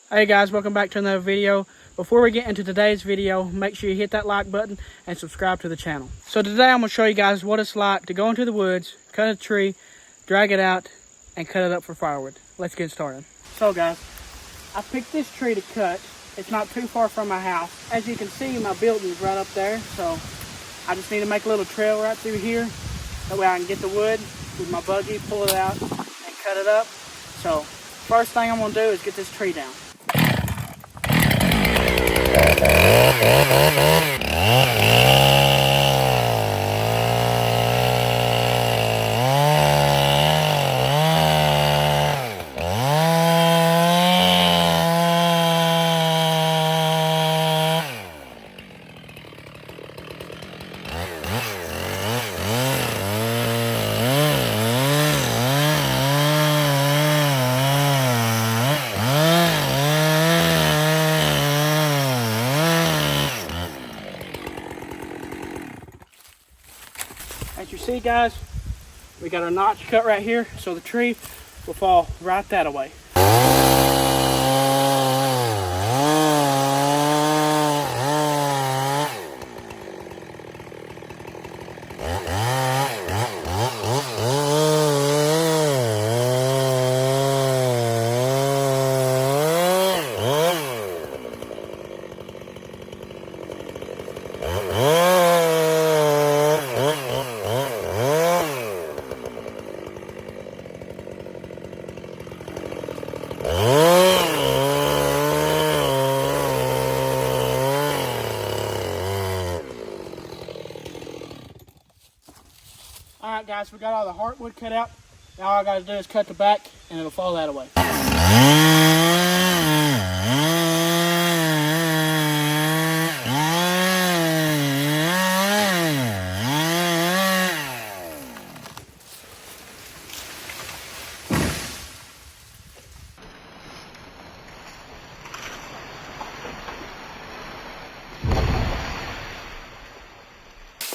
Hey guys, welcome back to another video. Before we get into today's video, make sure you hit that like button and subscribe to the channel. So today I'm going to show you guys what it's like to go into the woods, cut a tree, drag it out, and cut it up for firewood. Let's get started. So guys, I picked this tree to cut. It's not too far from my house. As you can see, my building's right up there, so I just need to make a little trail right through here. That way I can get the wood with my buggy, pull it out, and cut it up. So first thing I'm going to do is get this tree down. As you see guys, we got our notch cut right here, so the tree will fall right that way. Alright guys, we got all the heartwood cut out. Now all I gotta do is cut the back and it'll fall that way.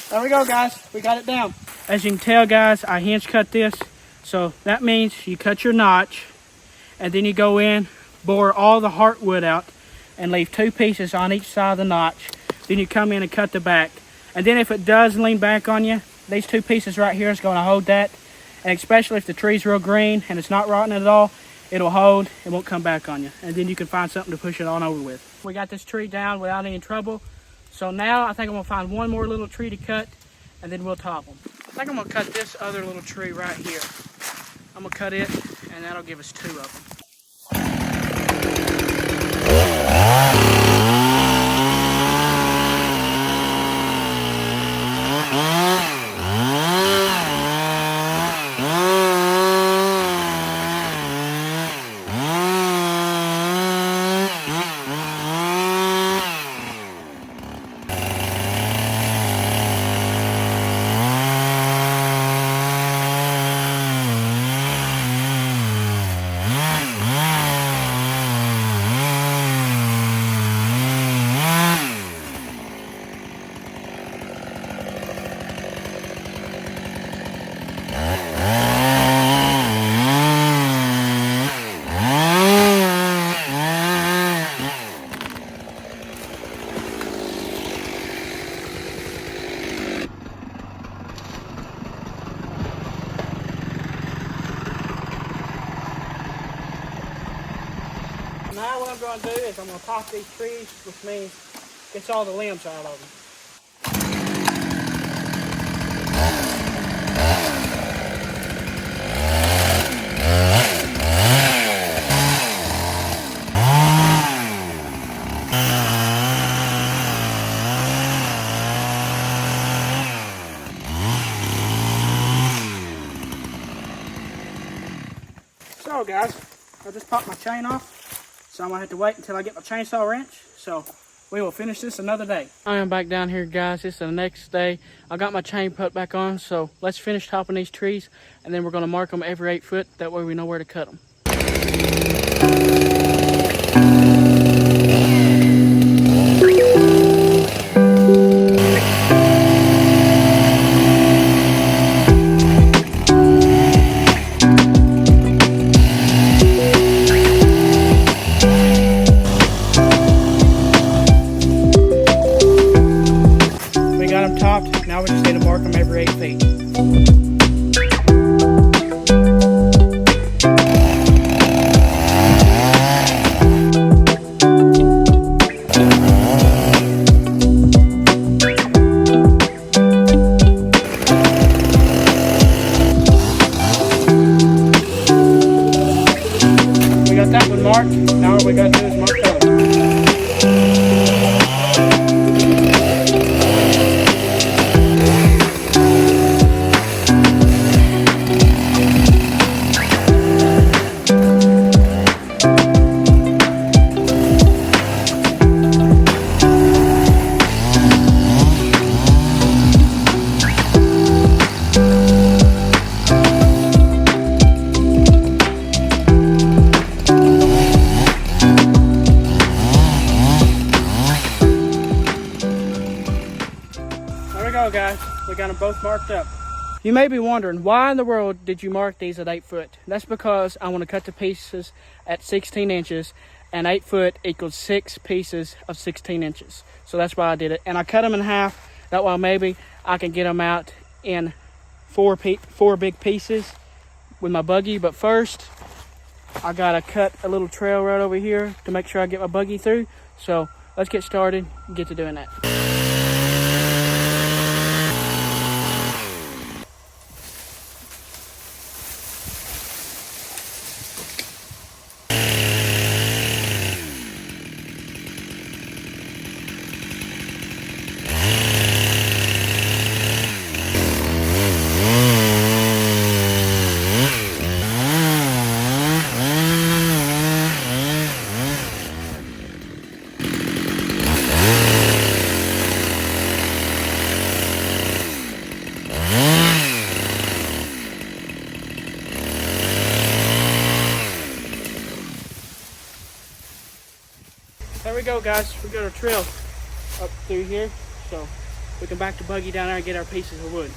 There we go guys, we got it down. As you can tell guys, I hinge cut this. So that means you cut your notch and then you go in, bore all the heartwood out and leave two pieces on each side of the notch. Then you come in and cut the back. And then if it does lean back on you, these two pieces right here is going to hold that. And especially if the tree's real green and it's not rotting at all, it'll hold, it won't come back on you. And then you can find something to push it on over with. We got this tree down without any trouble. So now I think I'm gonna find one more little tree to cut and then we'll top them. I think I'm gonna cut this other little tree right here. I'm gonna cut it and that'll give us two of them. Now what I'm going to do is I'm going to top these trees, which means gets all the limbs out of them. So guys, I just popped my chain off. So I'm going to have to wait until I get my chainsaw wrench. So we will finish this another day. I am back down here guys. It's the next day. I got my chain put back on. So let's finish topping these trees. And then we're going to mark them every 8 foot. That way we know where to cut them. all we got to do is mark color. There we go, guys. We got them both marked up. You may be wondering, why in the world did you mark these at 8 foot? That's because I want to cut the pieces at 16 inches, and 8 foot equals 6 pieces of 16 inches. So that's why I did it. And I cut them in half. That way maybe I can get them out in four big pieces with my buggy. But first, I gotta cut a little trail right over here to make sure I get my buggy through. So let's get started and get to doing that. There we go, guys. We got our trail up through here, so we can back the buggy down there and get our pieces of wood.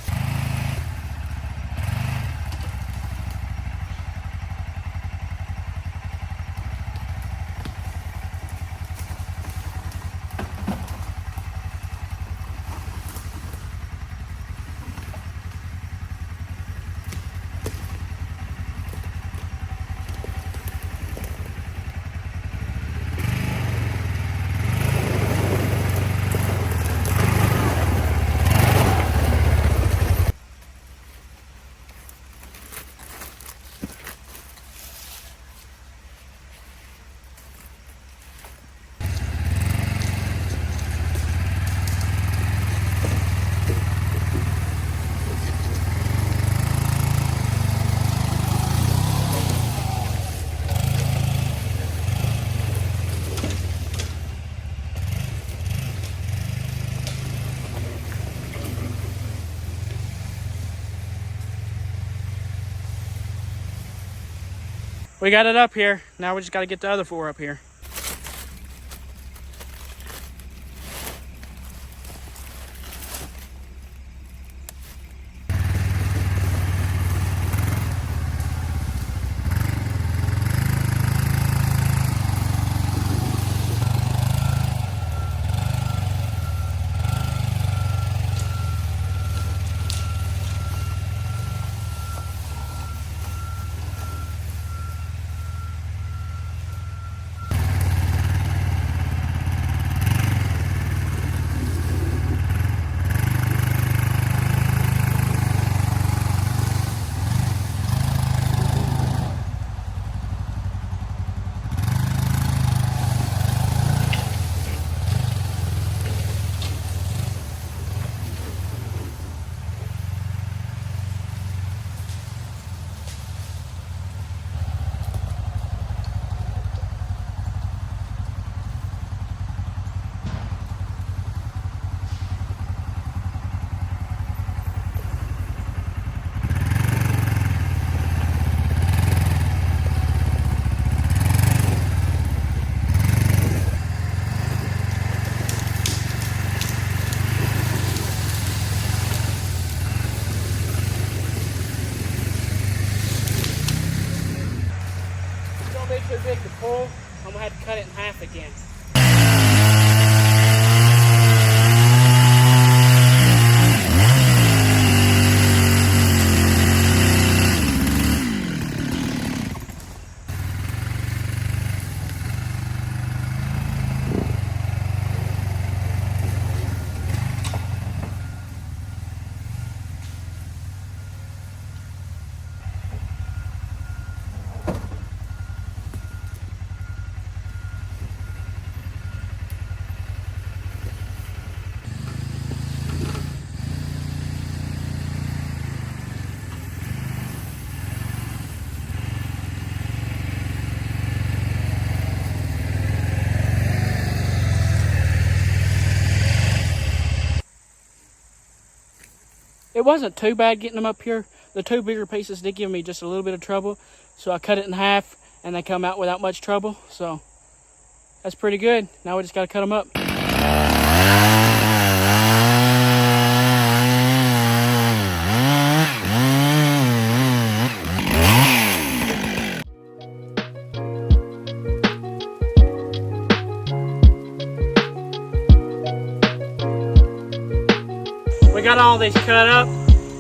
We got it up here. Now we just got to get the other 4 up here. Too big to pull, I'm gonna have to cut it in half again. it wasn't too bad getting them up here. The two bigger pieces did give me just a little bit of trouble, so I cut it in half and they come out without much trouble. So that's pretty good. Now we just got to cut them up. We got all these cut up.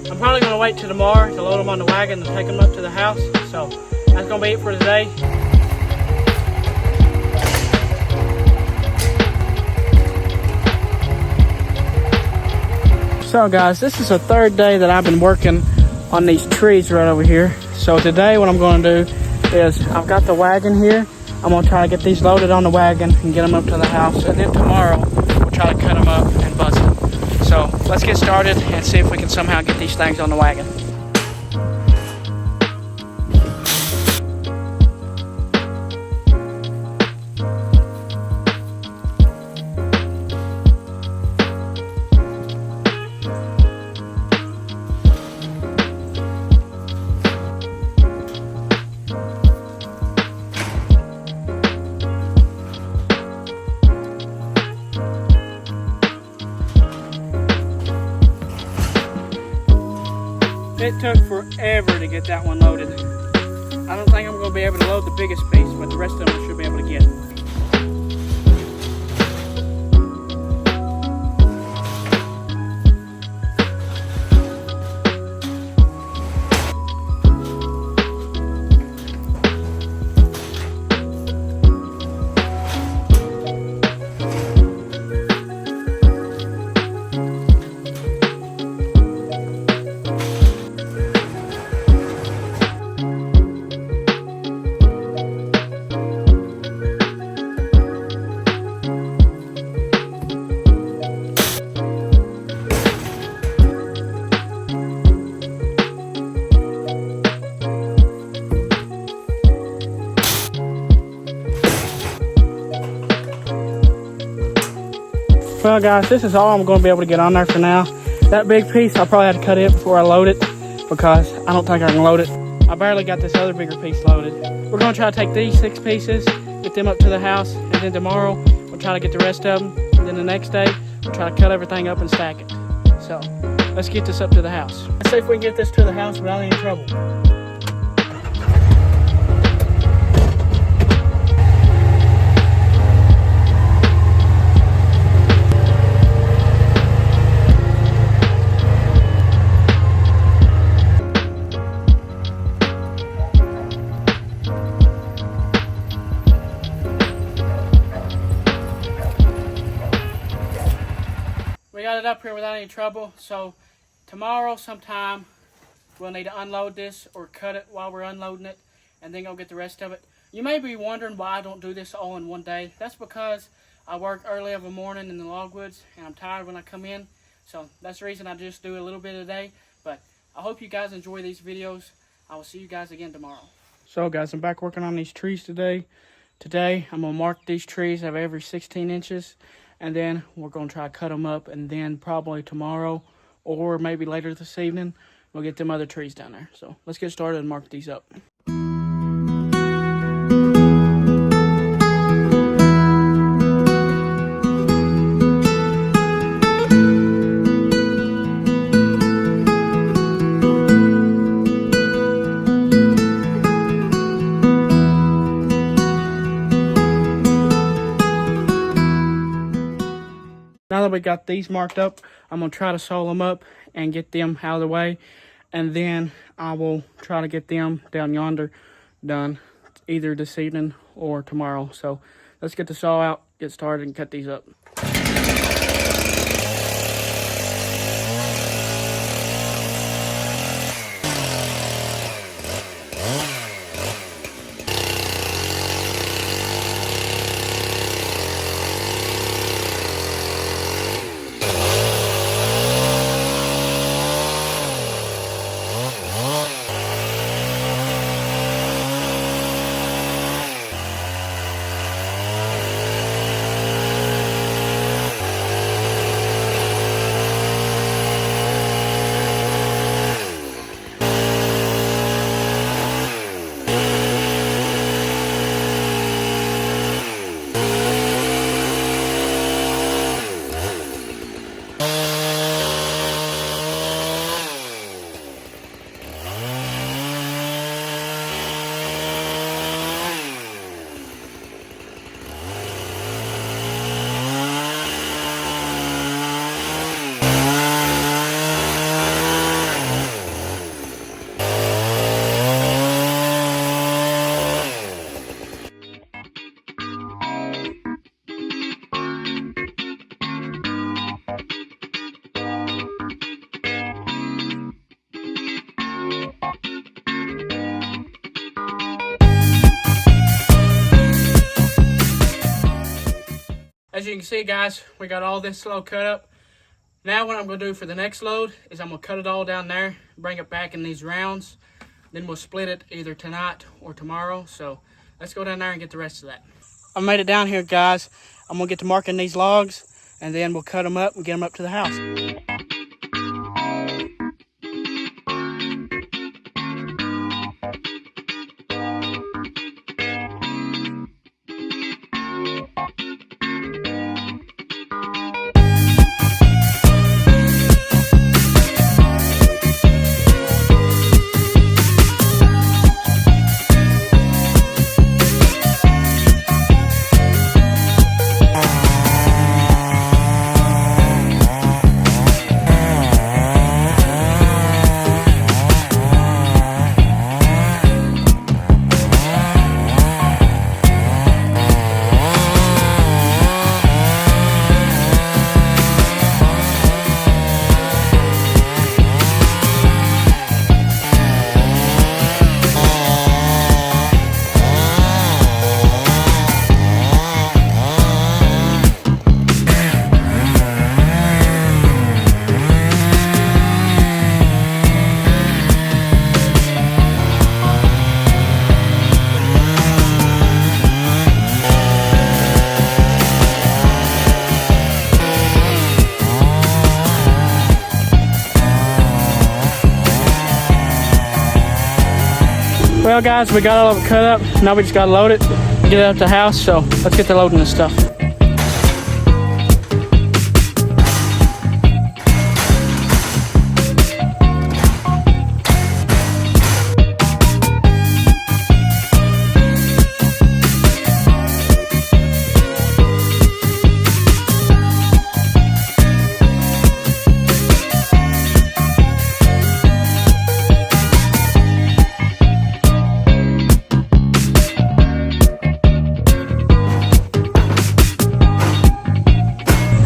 I'm probably going to wait till tomorrow to load them on the wagon and take them up to the house. So that's going to be it for today. So guys, this is the third day that I've been working on these trees right over here. So today what I'm going to do is I've got the wagon here. I'm going to try to get these loaded on the wagon and get them up to the house. And then tomorrow we'll try to cut them up and buzz them. So let's get started and see if we can somehow get these things on the wagon. It took forever to get that one loaded. I don't think I'm going to be able to load the biggest piece, but the rest of them I should be able to get. Well guys, this is all I'm going to be able to get on there for now. That big piece, I'll probably have to cut it before I load it because I don't think I can load it. I barely got this other bigger piece loaded. We're going to try to take these 6 pieces, get them up to the house, and then tomorrow we'll try to get the rest of them. And then the next day, we'll try to cut everything up and stack it. So let's get this up to the house. Let's see if we can get this to the house without any trouble. We got it up here without any trouble, so tomorrow sometime we'll need to unload this or cut it while we're unloading it and then go get the rest of it. You may be wondering why I don't do this all in one day. That's because I work early of a morning in the logwoods and I'm tired when I come in. So that's the reason I just do a little bit a day. But I hope you guys enjoy these videos. I will see you guys again tomorrow. So guys, I'm back working on these trees today. Today I'm going to mark these trees of every 16 inches. And then we're going to try to cut them up, and then probably tomorrow or maybe later this evening, we'll get them other trees down there. So let's get started and mark these up. Now that we got these marked up, I'm going to try to saw them up and get them out of the way. And then I will try to get them down yonder done either this evening or tomorrow. So let's get the saw out, get started, and cut these up. As you can see, guys, we got all this load cut up. Now what I'm going to do for the next load is I'm going to cut it all down there, bring it back in these rounds. Then we'll split it either tonight or tomorrow. So let's go down there and get the rest of that. I made it down here, guys. I'm going to get to marking these logs, and then we'll cut them up and get them up to the house. Well, guys, we got all of it cut up. Now we just gotta load it, get it up to the house. So let's get to loading this stuff.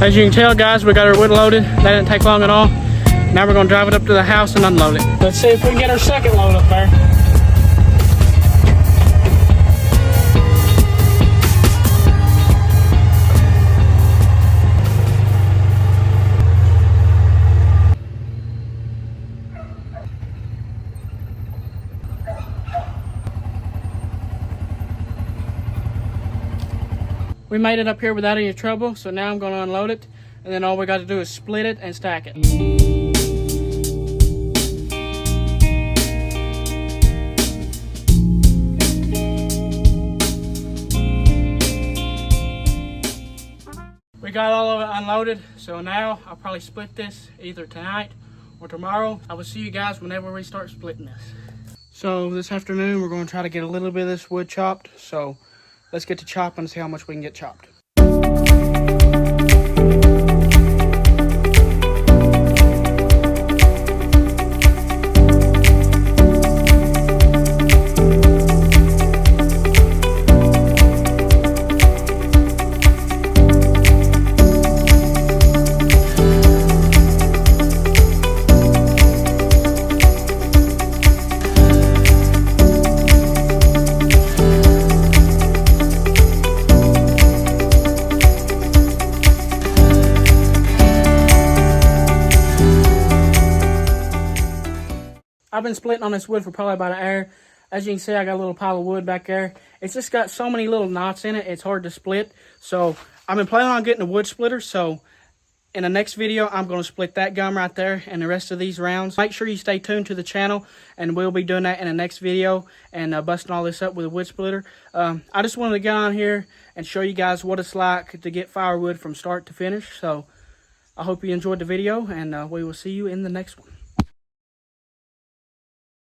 As you can tell, guys, we got our wood loaded. That didn't take long at all. Now we're gonna drive it up to the house and unload it. Let's see if we can get our second load up there. We made it up here without any trouble, so now I'm going to unload it, and then all we got to do is split it and stack it. We got all of it unloaded, so now I'll probably split this either tonight or tomorrow. I will see you guys whenever we start splitting this. So this afternoon we're going to try to get a little bit of this wood chopped, so let's get to chopping and see how much we can get chopped. I've been splitting on this wood for probably about an hour. As you can see, I got a little pile of wood back there. It's just got so many little knots in it, it's hard to split. So I've been planning on getting a wood splitter. So in the next video, I'm going to split that gum right there and the rest of these rounds. Make sure you stay tuned to the channel, and we'll be doing that in the next video and busting all this up with a wood splitter. I just wanted to get on here and show you guys what it's like to get firewood from start to finish. So I hope you enjoyed the video, and we will see you in the next one.